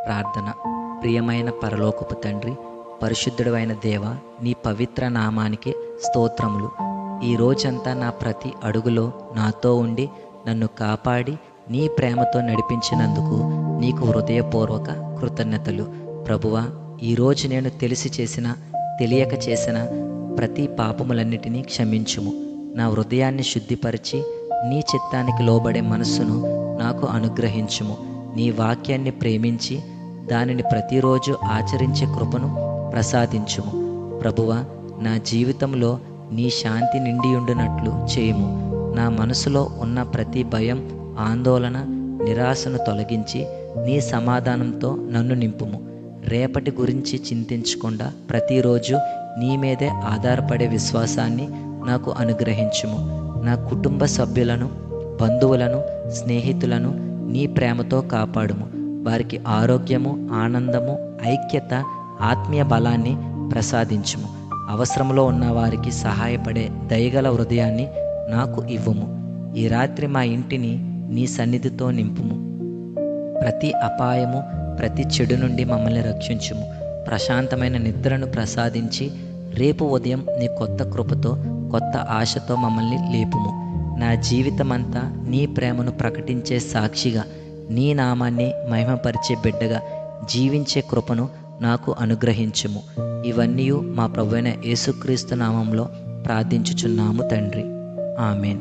ప్రార్థన. ప్రియమైన పరలోకపు తండ్రి, పరిశుద్ధుడైన దేవ, నీ పవిత్ర నామానికి స్తోత్రములు. ఈ రోజంతా నా ప్రతి అడుగులో నాతో ఉండి నన్ను కాపాడి నీ ప్రేమతో నడిపించినందుకు నీకు హృదయపూర్వక కృతజ్ఞతలు. ప్రభువా, ఈరోజు నేను తెలిసి చేసిన, తెలియక చేసిన ప్రతి పాపములన్నిటినీ క్షమించుము. నా హృదయాన్ని శుద్ధిపరిచి నీ చిత్తానికి లోబడే మనస్సును నాకు అనుగ్రహించుము. నీ వాక్యాన్ని ప్రేమించి దానిని ప్రతిరోజు ఆచరించే కృపను ప్రసాదించుము. ప్రభువా, నా జీవితంలో నీ శాంతి నిండియుండునట్లు చేయుము. నా మనసులో ఉన్న ప్రతి భయం, ఆందోళన, నిరాశను తొలగించి నీ సమాధానంతో నన్ను నింపుము. రేపటి గురించి చింతించకుండా ప్రతిరోజు నీ మీదే ఆధారపడే విశ్వాసాన్ని నాకు అనుగ్రహించుము. నా కుటుంబ సభ్యులను, బంధువులను, స్నేహితులను నీ ప్రేమతో కాపాడుము. వారికి ఆరోగ్యము, ఆనందము, ఐక్యత, ఆత్మీయ బలాన్ని ప్రసాదించుము. అవసరంలో ఉన్న వారికి సహాయపడే దయగల హృదయాన్ని నాకు ఇవ్వుము. ఈ రాత్రి మా ఇంటిని నీ సన్నిధితో నింపుము. ప్రతి అపాయము, ప్రతి చెడు నుండి మమ్మల్ని రక్షించుము. ప్రశాంతమైన నిద్రను ప్రసాదించి రేపు ఉదయం నీ కొత్త కృపతో, కొత్త ఆశతో మమ్మల్ని లేపుము. నా జీవితమంతా నీ ప్రేమను ప్రకటించే సాక్షిగా, నీ నామాన్ని మహిమపరిచే బిడ్డగా జీవించే కృపను నాకు అనుగ్రహించుము. ఇవన్నీ మా ప్రభువైన యేసుక్రీస్తు నామంలో ప్రార్థించుచున్నాము తండ్రి. ఆమెన్.